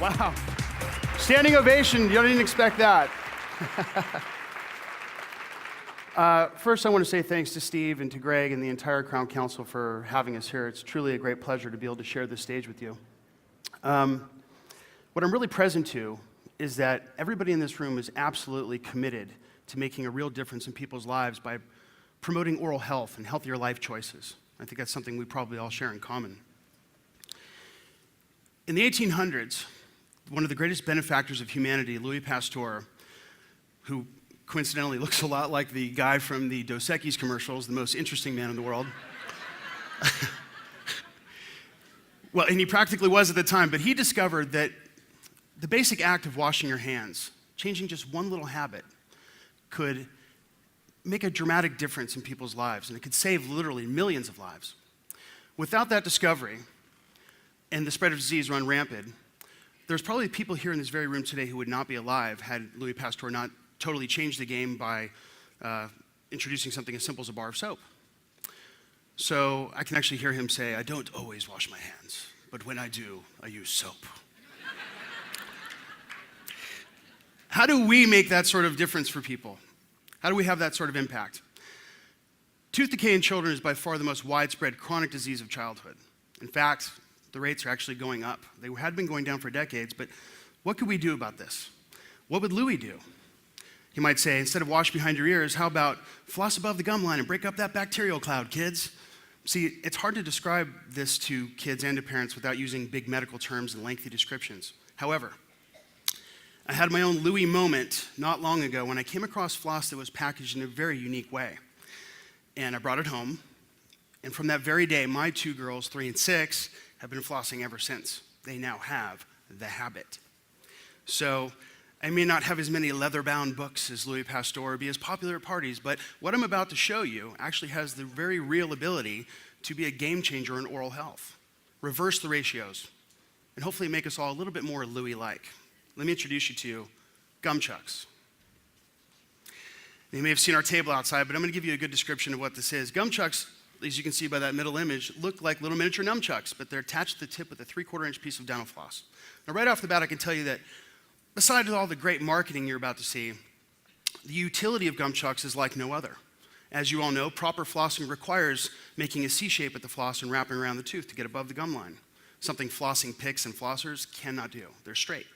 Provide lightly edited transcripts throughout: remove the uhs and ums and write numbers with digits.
Wow. Standing ovation, you didn't expect that. First, I want to say thanks to Steve and to Greg and the entire Crown Council for having us here. It's truly a great pleasure to be able to share this stage with you. What I'm really present to is that everybody in this room is absolutely committed to making a real difference in people's lives by promoting oral health and healthier life choices. I think that's something we probably all share in common. In the 1800s, one of the greatest benefactors of humanity, Louis Pasteur, who coincidentally looks a lot like the guy from the Dos Equis commercials, the most interesting man in the world. Well, and he practically was at the time, but he discovered that the basic act of washing your hands, changing just one little habit, could make a dramatic difference in people's lives, and it could save literally millions of lives. Without that discovery, and the spread of disease run rampant, there's probably people here in this very room today who would not be alive had Louis Pasteur not totally changed the game by introducing something as simple as a bar of soap. So I can actually hear him say, "I don't always wash my hands, but when I do, I use soap." How do we make that sort of difference for people? How do we have that sort of impact? Tooth decay in children is by far the most widespread chronic disease of childhood. In fact, the rates are actually going up. They had been going down for decades, but what could we do about this? What would Louis do? He might say, instead of wash behind your ears, how about floss above the gum line and break up that bacterial cloud, kids? See, it's hard to describe this to kids and to parents without using big medical terms and lengthy descriptions. However, I had my own Louis moment not long ago when I came across floss that was packaged in a very unique way. And I brought it home, and from that very day, my two girls, 3 and 6, have been flossing ever since. They now have the habit. So I may not have as many leather-bound books as Louis Pasteur or be as popular at parties, but what I'm about to show you actually has the very real ability to be a game changer in oral health. Reverse the ratios, and hopefully make us all a little bit more Louis-like. Let me introduce you to GumChucks. You may have seen our table outside, but I'm going to give you a good description of what this is. GumChucks, as you can see by that middle image, look like little miniature nunchucks, but they're attached to the tip with a 3/4 inch piece of dental floss. Now, right off the bat, I can tell you that besides all the great marketing you're about to see, the utility of GumChucks is like no other. As you all know, proper flossing requires making a C shape at the floss and wrapping around the tooth to get above the gum line, something flossing picks and flossers cannot do. They're straight.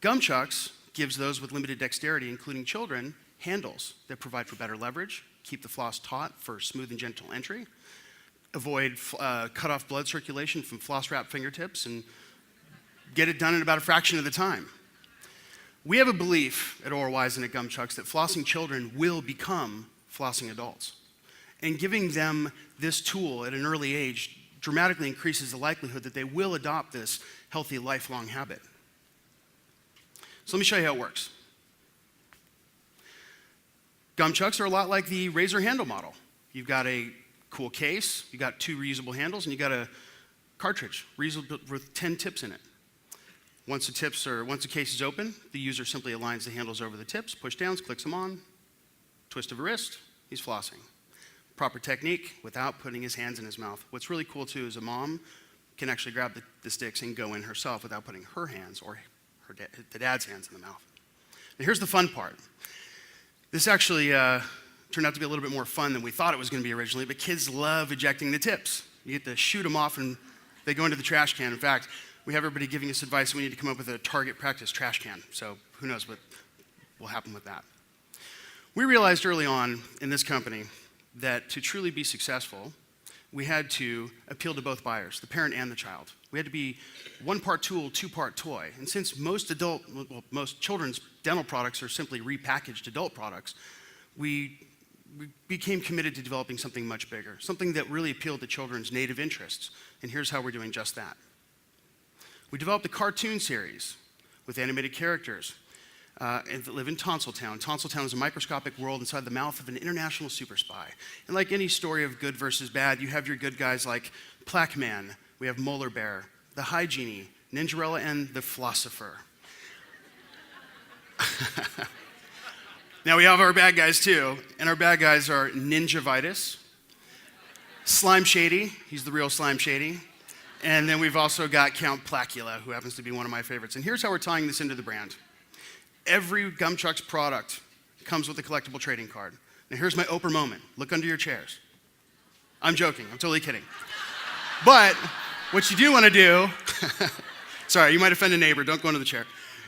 GumChucks gives those with limited dexterity, including children, handles that provide for better leverage, keep the floss taut for smooth and gentle entry, avoid cut-off blood circulation from floss-wrapped fingertips, and get it done in about a fraction of the time. We have a belief at OralWise and at GumChucks that flossing children will become flossing adults. And giving them this tool at an early age dramatically increases the likelihood that they will adopt this healthy lifelong habit. So let me show you how it works. GumChucks are a lot like the razor handle model. You've got a cool case, you've got 2 reusable handles, and you've got a cartridge reusable with 10 tips in it. Once the case is open, the user simply aligns the handles over the tips, push downs, clicks them on, twist of a wrist, he's flossing. Proper technique without putting his hands in his mouth. What's really cool too is a mom can actually grab the sticks and go in herself without putting her hands or the dad's hands in the mouth. Now here's the fun part. This actually turned out to be a little bit more fun than we thought it was going to be originally, but kids love ejecting the tips. You get to shoot them off and they go into the trash can. In fact, we have everybody giving us advice. We need to come up with a target practice trash can. So who knows what will happen with that. We realized early on in this company that to truly be successful, we had to appeal to both buyers, the parent and the child. We had to be 1 part tool, 2 part toy. And since most children's dental products are simply repackaged adult products, we became committed to developing something much bigger, something that really appealed to children's native interests. And here's how we're doing just that. We developed a cartoon series with animated characters that live in Tonsiltown. Tonsiltown is a microscopic world inside the mouth of an international super spy. And like any story of good versus bad, you have your good guys like Plaque Man, we have Molar Bear, the Hygiene, Ninjarella, and the Flosopher. Now we have our bad guys too, and our bad guys are Ninjavitis, Slime Shady, he's the real Slime Shady, And then we've also got Count Placula, who happens to be one of my favorites. And here's how we're tying this into the brand. Every GumChucks product comes with a collectible trading card. Now here's my Oprah moment. Look under your chairs. I'm joking, I'm totally kidding. But what you do want to do, sorry, you might offend a neighbor, don't go into the chair.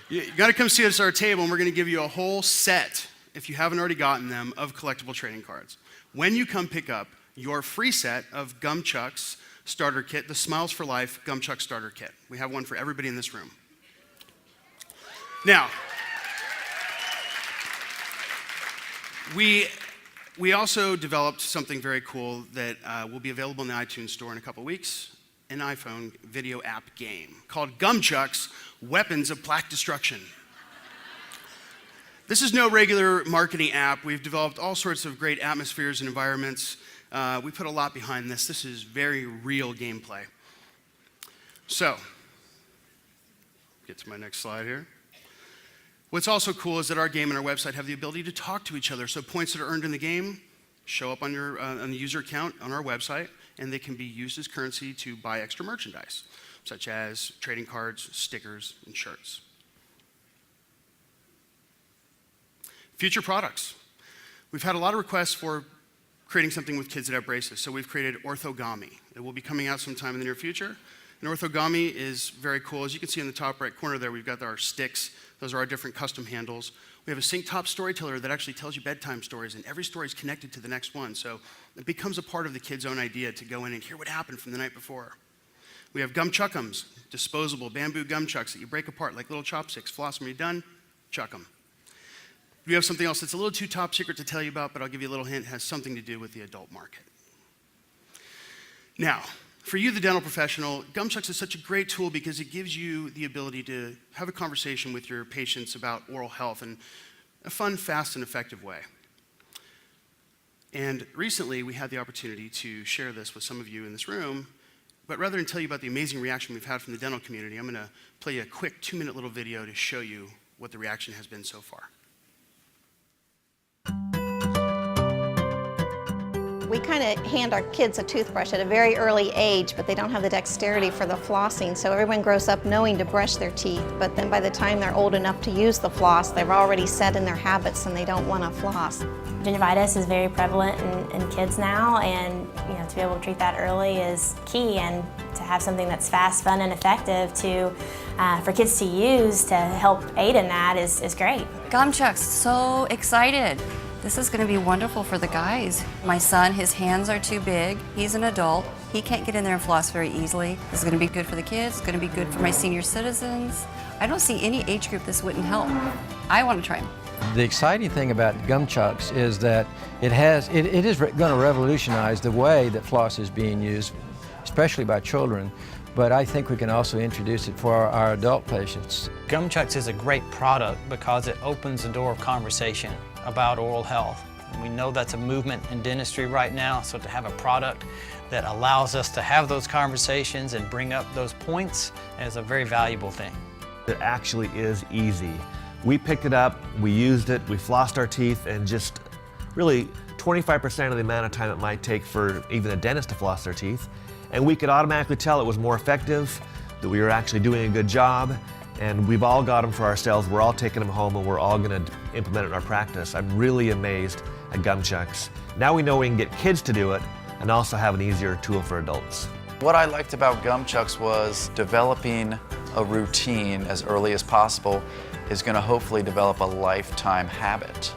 You gotta come see us at our table, and we're gonna give you a whole set, if you haven't already gotten them, of collectible trading cards. When you come pick up your free set of GumChucks starter kit, the Smiles for Life GumChucks starter kit. We have one for everybody in this room. Now, we also developed something very cool that will be available in the iTunes store in a couple weeks, an iPhone video app game called GumChucks, Weapons of Plaque Destruction. This is no regular marketing app. We've developed all sorts of great atmospheres and environments. We put a lot behind this. This is very real gameplay. So, get to my next slide here. What's also cool is that our game and our website have the ability to talk to each other. So points that are earned in the game show up on the user account on our website, and they can be used as currency to buy extra merchandise, such as trading cards, stickers, and shirts. Future products. We've had a lot of requests for creating something with kids that have braces, so we've created orthogami. It will be coming out sometime in the near future. And orthogami is very cool. As you can see in the top right corner there, we've got our sticks. Those are our different custom handles. We have a sync top storyteller that actually tells you bedtime stories, and every story is connected to the next one. So it becomes a part of the kid's own idea to go in and hear what happened from the night before. We have GumChuck'ems, disposable bamboo GumChucks that you break apart like little chopsticks. Floss them when you're done, chuck them. We have something else that's a little too top secret to tell you about, but I'll give you a little hint. It has something to do with the adult market. Now, for you, the dental professional, GumChucks is such a great tool because it gives you the ability to have a conversation with your patients about oral health in a fun, fast, and effective way. And recently, we had the opportunity to share this with some of you in this room, but rather than tell you about the amazing reaction we've had from the dental community, I'm gonna play you a quick 2-minute little video to show you what the reaction has been so far. We kind of hand our kids a toothbrush at a very early age, but they don't have the dexterity for the flossing, so everyone grows up knowing to brush their teeth, but then by the time they're old enough to use the floss, they're already set in their habits and they don't want to floss. Gingivitis is very prevalent in kids now, and to be able to treat that early is key, and to have something that's fast, fun, and effective for kids to use to help aid in that is great. GumChucks, so excited. This is going to be wonderful for the guys. My son, his hands are too big. He's an adult. He can't get in there and floss very easily. This is going to be good for the kids. It's going to be good for my senior citizens. I don't see any age group this wouldn't help. I want to try them. The exciting thing about GumChucks is that it is going to revolutionize the way that floss is being used, especially by children. But I think we can also introduce it for our adult patients. GumChucks is a great product because it opens the door of conversation about oral health. We know that's a movement in dentistry right now, so to have a product that allows us to have those conversations and bring up those points is a very valuable thing. It actually is easy. We picked it up, we used it, we flossed our teeth, and just really 25% of the amount of time it might take for even a dentist to floss their teeth. And we could automatically tell it was more effective, that we were actually doing a good job, and we've all got them for ourselves. We're all taking them home, and we're all going to implement it in our practice. I'm really amazed at GumChucks. Now we know we can get kids to do it and also have an easier tool for adults. What I liked about GumChucks was developing a routine as early as possible is going to hopefully develop a lifetime habit,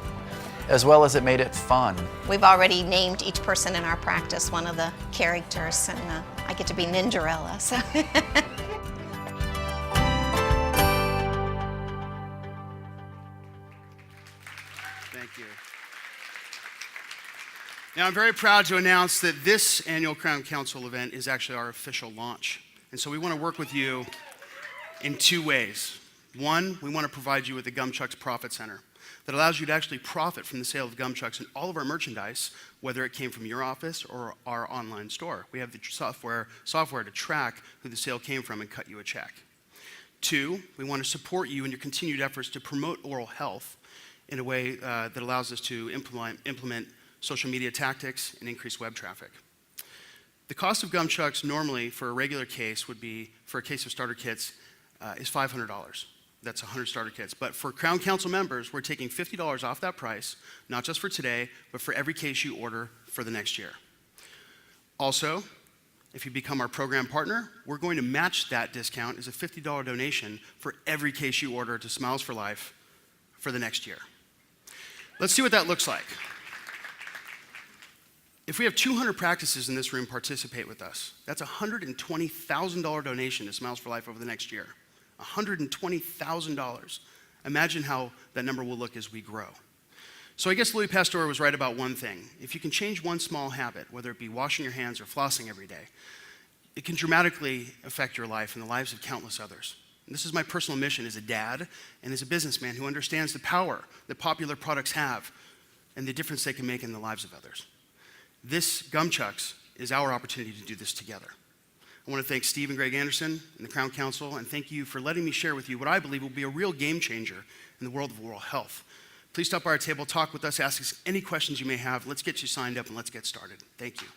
as well as it made it fun. We've already named each person in our practice one of the characters, and I get to be Ninderella. So. Thank you. Now, I'm very proud to announce that this annual Crown Council event is actually our official launch. And so we want to work with you in 2 ways. One, we want to provide you with the GumChucks Profit Center that allows you to actually profit from the sale of GumChucks and all of our merchandise, whether it came from your office or our online store. We have the software to track who the sale came from and cut you a check. 2, we want to support you in your continued efforts to promote oral health in a way that allows us to implement social media tactics and increase web traffic. The cost of GumChucks normally for a regular case would be, for a case of starter kits, is $500. That's 100 starter kits. But for Crown Council members, we're taking $50 off that price, not just for today, but for every case you order for the next year. Also, if you become our program partner, we're going to match that discount as a $50 donation for every case you order to Smiles for Life for the next year. Let's see what that looks like. If we have 200 practices in this room participate with us, that's a $120,000 donation to Smiles for Life over the next year. $120,000. Imagine how that number will look as we grow. So I guess Louis Pasteur was right about one thing. If you can change one small habit, whether it be washing your hands or flossing every day, it can dramatically affect your life and the lives of countless others. And this is my personal mission as a dad and as a businessman who understands the power that popular products have and the difference they can make in the lives of others. This GumChucks is our opportunity to do this together. I want to thank Steve and Greg Anderson and the Crown Council, and thank you for letting me share with you what I believe will be a real game changer in the world of oral health. Please stop by our table, talk with us, ask us any questions you may have. Let's get you signed up and let's get started. Thank you.